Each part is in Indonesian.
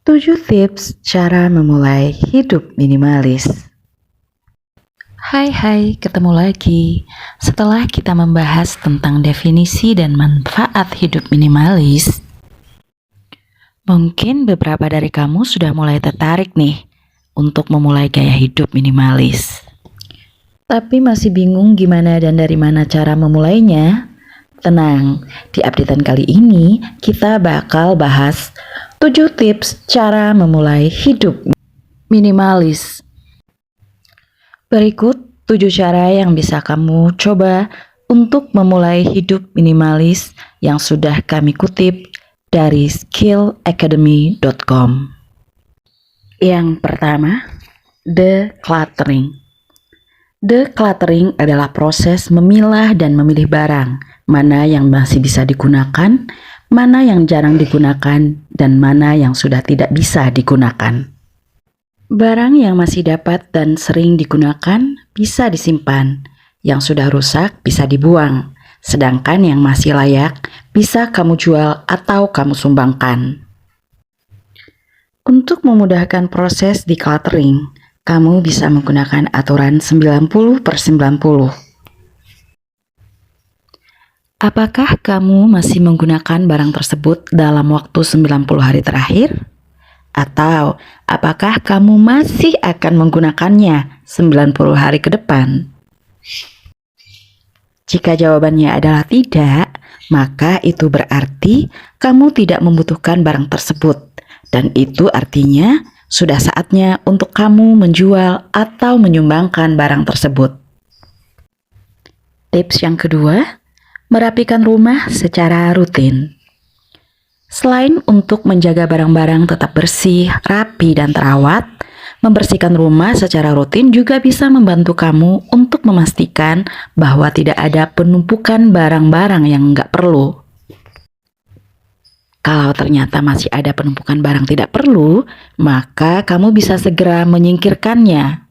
7 tips cara memulai hidup minimalis. Hai, ketemu lagi. Setelah kita membahas tentang definisi dan manfaat hidup minimalis, mungkin beberapa dari kamu sudah mulai tertarik nih untuk memulai gaya hidup minimalis. Tapi masih bingung gimana dan dari mana cara memulainya? Tenang, di updatean kali ini kita bakal bahas 7 tips cara memulai hidup minimalis. Berikut 7 cara yang bisa kamu coba untuk memulai hidup minimalis yang sudah kami kutip dari skillacademy.com. Yang pertama, decluttering. Decluttering adalah proses memilah dan memilih barang, mana yang masih bisa digunakan, mana yang jarang digunakan, dan mana yang sudah tidak bisa digunakan. Barang yang masih dapat dan sering digunakan bisa disimpan, yang sudah rusak bisa dibuang, sedangkan yang masih layak bisa kamu jual atau kamu sumbangkan. Untuk memudahkan proses decluttering, kamu bisa menggunakan aturan 90/90. Apakah kamu masih menggunakan barang tersebut dalam waktu 90 hari terakhir? Atau apakah kamu masih akan menggunakannya 90 hari ke depan? Jika jawabannya adalah tidak, maka itu berarti kamu tidak membutuhkan barang tersebut, dan itu artinya sudah saatnya untuk kamu menjual atau menyumbangkan barang tersebut. Tips yang kedua, merapikan rumah secara rutin. Selain untuk menjaga barang-barang tetap bersih, rapi, dan terawat, membersihkan rumah secara rutin juga bisa membantu kamu untuk memastikan bahwa tidak ada penumpukan barang-barang yang nggak perlu. Kalau ternyata masih ada penumpukan barang tidak perlu, maka kamu bisa segera menyingkirkannya.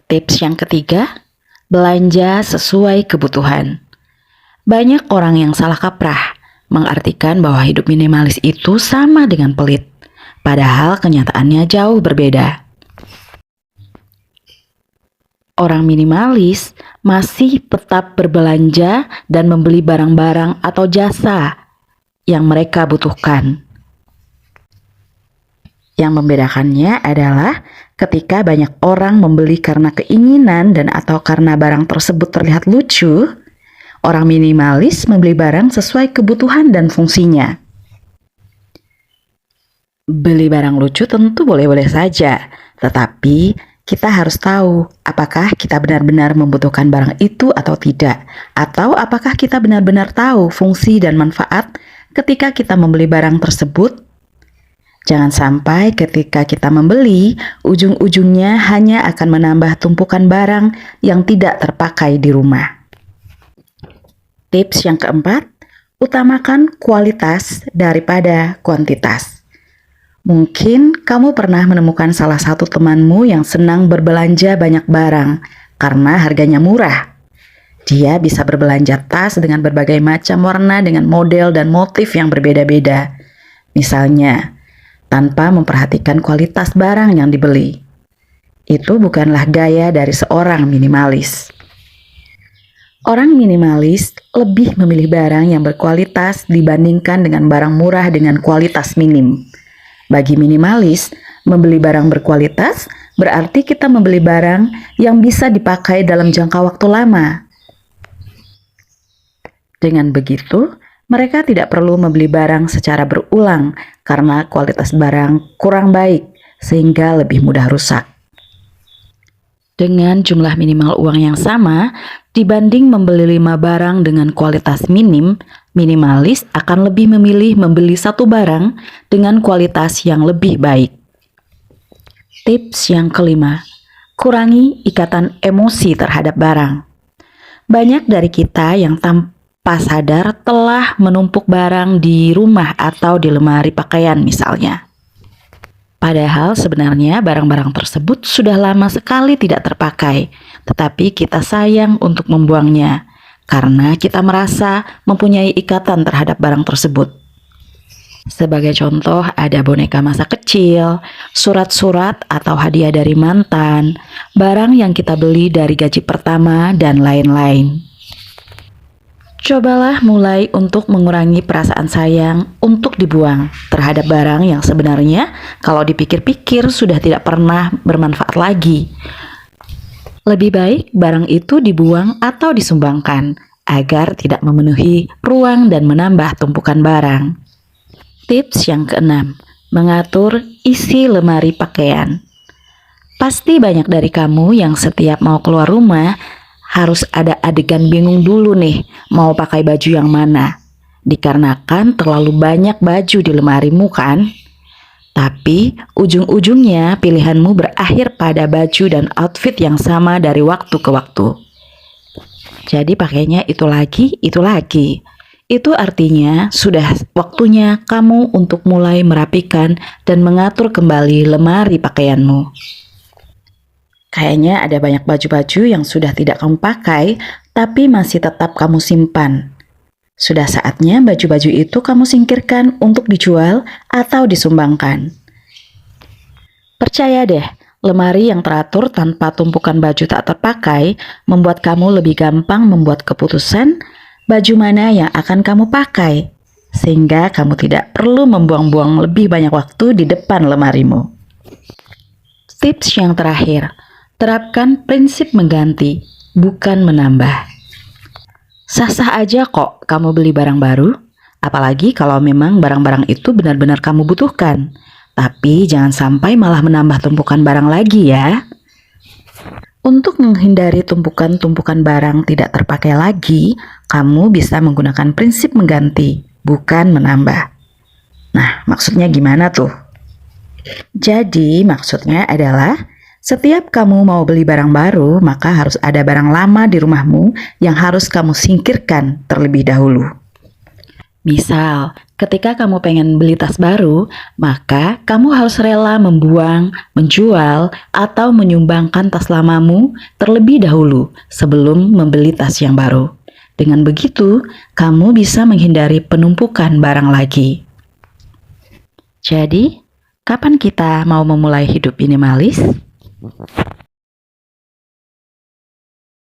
Tips yang ketiga, belanja sesuai kebutuhan. Banyak orang yang salah kaprah mengartikan bahwa hidup minimalis itu sama dengan pelit, padahal kenyataannya jauh berbeda. Orang minimalis masih tetap berbelanja dan membeli barang-barang atau jasa yang mereka butuhkan. Yang membedakannya adalah ketika banyak orang membeli karena keinginan dan atau karena barang tersebut terlihat lucu, orang minimalis membeli barang sesuai kebutuhan dan fungsinya. Beli barang lucu tentu boleh-boleh saja, tetapi kita harus tahu apakah kita benar-benar membutuhkan barang itu atau tidak, atau apakah kita benar-benar tahu fungsi dan manfaat ketika kita membeli barang tersebut. Jangan sampai ketika kita membeli, ujung-ujungnya hanya akan menambah tumpukan barang yang tidak terpakai di rumah. Tips yang keempat, utamakan kualitas daripada kuantitas. Mungkin kamu pernah menemukan salah satu temanmu yang senang berbelanja banyak barang karena harganya murah. Dia bisa berbelanja tas dengan berbagai macam warna dengan model dan motif yang berbeda-beda. Misalnya, tanpa memperhatikan kualitas barang yang dibeli. Itu bukanlah gaya dari seorang minimalis. Orang minimalis lebih memilih barang yang berkualitas dibandingkan dengan barang murah dengan kualitas minim. Bagi minimalis, membeli barang berkualitas berarti kita membeli barang yang bisa dipakai dalam jangka waktu lama. Dengan begitu, mereka tidak perlu membeli barang secara berulang karena kualitas barang kurang baik sehingga lebih mudah rusak. Dengan jumlah minimal uang yang sama, dibanding membeli 5 barang dengan kualitas minim, minimalis akan lebih memilih membeli 1 barang dengan kualitas yang lebih baik. Tips yang kelima, kurangi ikatan emosi terhadap barang. Banyak dari kita yang tanpa sadar telah menumpuk barang di rumah atau di lemari pakaian misalnya. Padahal sebenarnya barang-barang tersebut sudah lama sekali tidak terpakai, tetapi kita sayang untuk membuangnya karena kita merasa mempunyai ikatan terhadap barang tersebut. Sebagai contoh, ada boneka masa kecil, surat-surat atau hadiah dari mantan, barang yang kita beli dari gaji pertama, dan lain-lain. Cobalah mulai untuk mengurangi perasaan sayang untuk dibuang terhadap barang yang sebenarnya kalau dipikir-pikir sudah tidak pernah bermanfaat lagi. Lebih baik barang itu dibuang atau disumbangkan agar tidak memenuhi ruang dan menambah tumpukan barang. Tips yang keenam, mengatur isi lemari pakaian. Pasti banyak dari kamu yang setiap mau keluar rumah harus ada adegan bingung dulu nih mau pakai baju yang mana. Dikarenakan terlalu banyak baju di lemarimu kan? Tapi ujung-ujungnya pilihanmu berakhir pada baju dan outfit yang sama dari waktu ke waktu. Jadi pakainya itu lagi, itu lagi. Itu artinya sudah waktunya kamu untuk mulai merapikan dan mengatur kembali lemari pakaianmu. Kayaknya ada banyak baju-baju yang sudah tidak kamu pakai, tapi masih tetap kamu simpan. Sudah saatnya baju-baju itu kamu singkirkan untuk dijual atau disumbangkan. Percaya deh, lemari yang teratur tanpa tumpukan baju tak terpakai membuat kamu lebih gampang membuat keputusan baju mana yang akan kamu pakai, sehingga kamu tidak perlu membuang-buang lebih banyak waktu di depan lemarimu. Tips yang terakhir, terapkan prinsip mengganti, bukan menambah. Sah-sah aja kok kamu beli barang baru, apalagi kalau memang barang-barang itu benar-benar kamu butuhkan. Tapi jangan sampai malah menambah tumpukan barang lagi ya. Untuk menghindari tumpukan-tumpukan barang tidak terpakai lagi, kamu bisa menggunakan prinsip mengganti, bukan menambah. Nah, maksudnya gimana tuh? Jadi, maksudnya adalah setiap kamu mau beli barang baru, maka harus ada barang lama di rumahmu yang harus kamu singkirkan terlebih dahulu. Misal, ketika kamu pengen beli tas baru, maka kamu harus rela membuang, menjual, atau menyumbangkan tas lamamu terlebih dahulu sebelum membeli tas yang baru. Dengan begitu, kamu bisa menghindari penumpukan barang lagi. Jadi, kapan kita mau memulai hidup minimalis?